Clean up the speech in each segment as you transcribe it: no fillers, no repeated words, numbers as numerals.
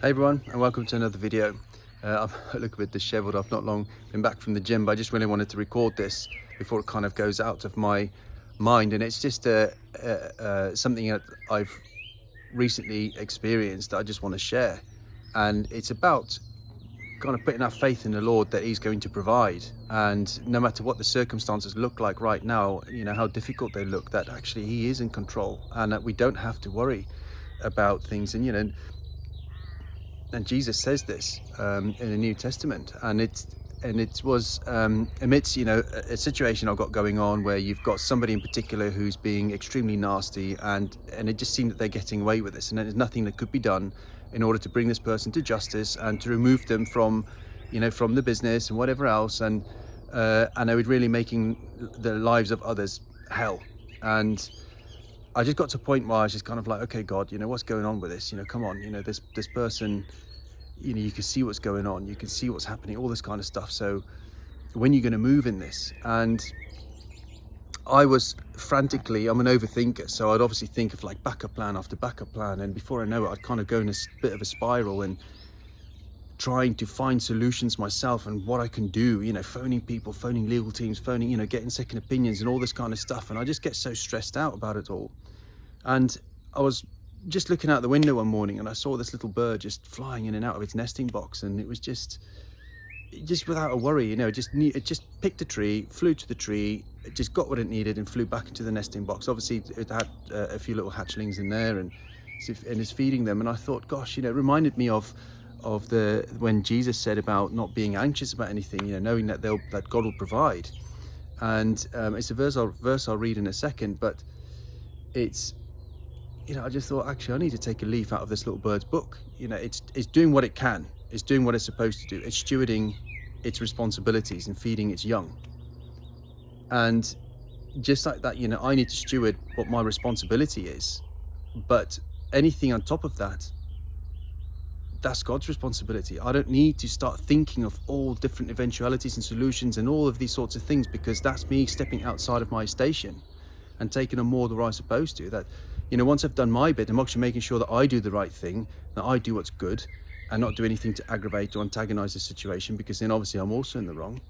Hey everyone, and welcome to another video. I'm a little bit disheveled. I've not long been back from the gym, but I just really wanted to record this before it kind of goes out of my mind. And it's just something that I've recently experienced that I just want to share. And it's about kind of putting our faith in the Lord that He's going to provide. And no matter what the circumstances look like right now, how difficult they look, that actually He is in control and that we don't have to worry about things. And Jesus says this in the New Testament, and it was amidst a situation I've got going on where you've got somebody in particular who's being extremely nasty, and it just seemed that they're getting away with this, and there's nothing that could be done in order to bring this person to justice and to remove them from the business and whatever else, and they were really making the lives of others hell. And I just got to a point where I was just kind of like, okay, God, what's going on with this? Come on, this person, you can see what's going on, you can see what's happening, all this kind of stuff. So when you're going to move in this? And I was frantically, I'm an overthinker, so I'd obviously think of like backup plan after backup plan, and before I know it, I'd kind of go in a bit of a spiral and trying to find solutions myself and what I can do, phoning people, phoning legal teams, phoning, getting second opinions and all this kind of stuff. And I just get so stressed out about it all. And I was just looking out the window one morning and I saw this little bird just flying in and out of its nesting box, and it was just without a worry, it just picked a tree, flew to the tree, it just got what it needed and flew back into the nesting box. Obviously it had a few little hatchlings in there and is feeding them. And I thought, gosh, it reminded me of when Jesus said about not being anxious about anything, knowing that God will provide. And it's a verse I'll read in a second, but it's, I just thought, actually, I need to take a leaf out of this little bird's book. It's doing what it can. It's doing what it's supposed to do. It's stewarding its responsibilities and feeding its young. And just like that, I need to steward what my responsibility is. But anything on top of that, that's God's responsibility. I don't need to start thinking of all different eventualities and solutions and all of these sorts of things, because that's me stepping outside of my station and taking on more than I'm supposed to. That, once I've done my bit, I'm actually making sure that I do the right thing, that I do what's good and not do anything to aggravate or antagonize the situation, because then obviously I'm also in the wrong.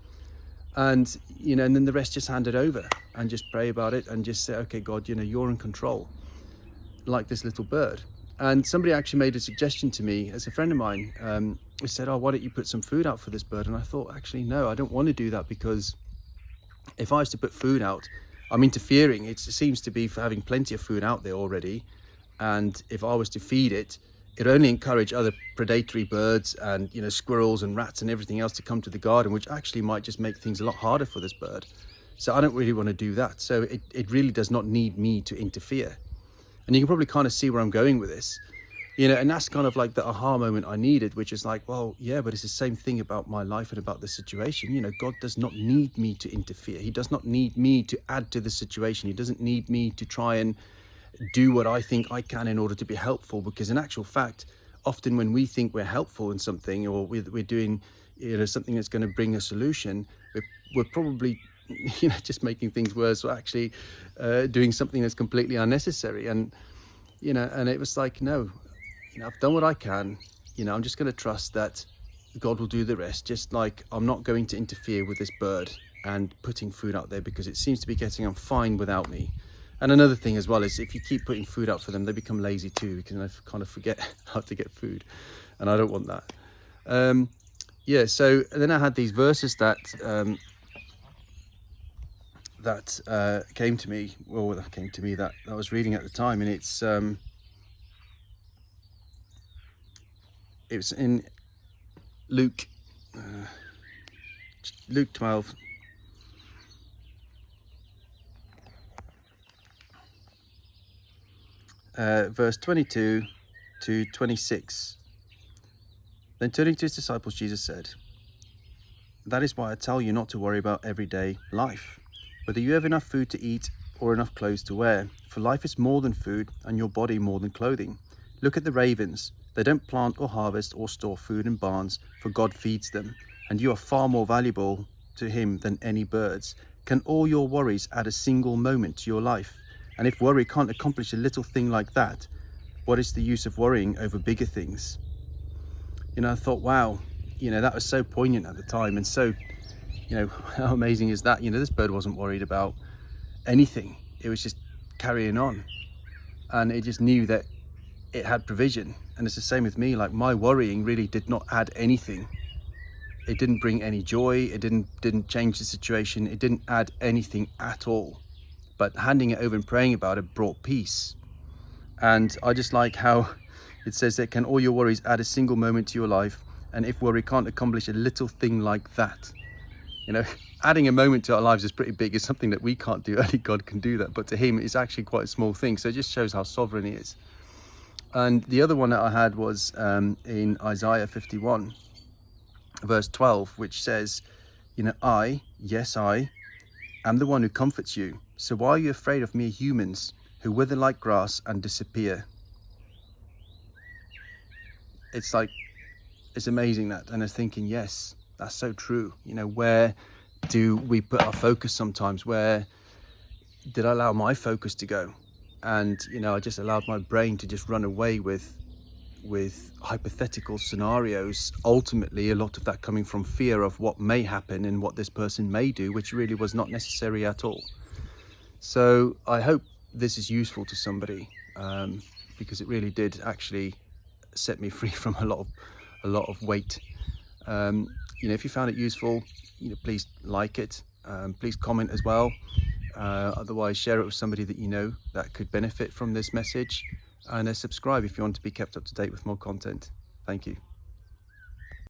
And, and then the rest just hand it over and just pray about it and just say, okay, God, you're in control, like this little bird. And somebody actually made a suggestion to me, as a friend of mine, who said, oh, why don't you put some food out for this bird? And I thought, actually, no, I don't want to do that, because if I was to put food out, I'm interfering. It seems to be for having plenty of food out there already. And if I was to feed it, it'd only encourage other predatory birds and, squirrels and rats and everything else to come to the garden, which actually might just make things a lot harder for this bird. So I don't really want to do that. So it really does not need me to interfere. And you can probably kind of see where I'm going with this, and that's kind of like the aha moment I needed, which is like, well, yeah, but it's the same thing about my life and about the situation. God does not need me to interfere. He does not need me to add to the situation. He doesn't need me to try and do what I think I can in order to be helpful, because in actual fact, often when we think we're helpful in something, or we're doing, something that's going to bring a solution, we're probably just making things worse, or actually doing something that's completely unnecessary. And and it was like, no, I've done what I can. I'm just going to trust that God will do the rest. Just like I'm not going to interfere with this bird and putting food out there, because it seems to be getting on fine without me. And another thing as well is, if you keep putting food out for them, they become lazy too, because they kind of forget how to get food, and I don't want that. Yeah, so then I had these verses that came to me, that I was reading at the time, and it's it was in Luke 12, verse 22 to 26. Then turning to his disciples, Jesus said, "That is why I tell you not to worry about everyday life, whether you have enough food to eat or enough clothes to wear. For life is more than food, and your body more than clothing. Look at the ravens. They don't plant or harvest or store food in barns, for God feeds them, and you are far more valuable to Him than any birds. Can all your worries add a single moment to your life? And if worry can't accomplish a little thing like that, what is the use of worrying over bigger things?" you know, I thought, wow, you know, that was so poignant at the time, and so, you know, how amazing is that? You know, this bird wasn't worried about anything. It was just carrying on, and it just knew that it had provision. And it's the same with me. Like, my worrying really did not add anything. It didn't bring any joy. It didn't change the situation. It didn't add anything at all. But handing it over and praying about it brought peace. And I just like how it says that, can all your worries add a single moment to your life? And if worry can't accomplish a little thing like that, you know, adding a moment to our lives is pretty big. It's something that we can't do. Only God can do that. But to him, it's actually quite a small thing. So it just shows how sovereign he is. And the other one that I had was in Isaiah 51, verse 12, which says, you know, I, yes, I am the one who comforts you. So why are you afraid of mere humans who wither like grass and disappear? It's like, it's amazing that. And I was thinking, yes, that's so true. You know, where do we put our focus sometimes? Where did I allow my focus to go? And, you know, I just allowed my brain to just run away with hypothetical scenarios, ultimately a lot of that coming from fear of what may happen and what this person may do, which really was not necessary at all. So I hope this is useful to somebody, because it really did actually set me free from a lot of weight. You know, if you found it useful, you know, please like it, please comment as well. Otherwise, share it with somebody that you know that could benefit from this message, and subscribe if you want to be kept up to date with more content. Thank you.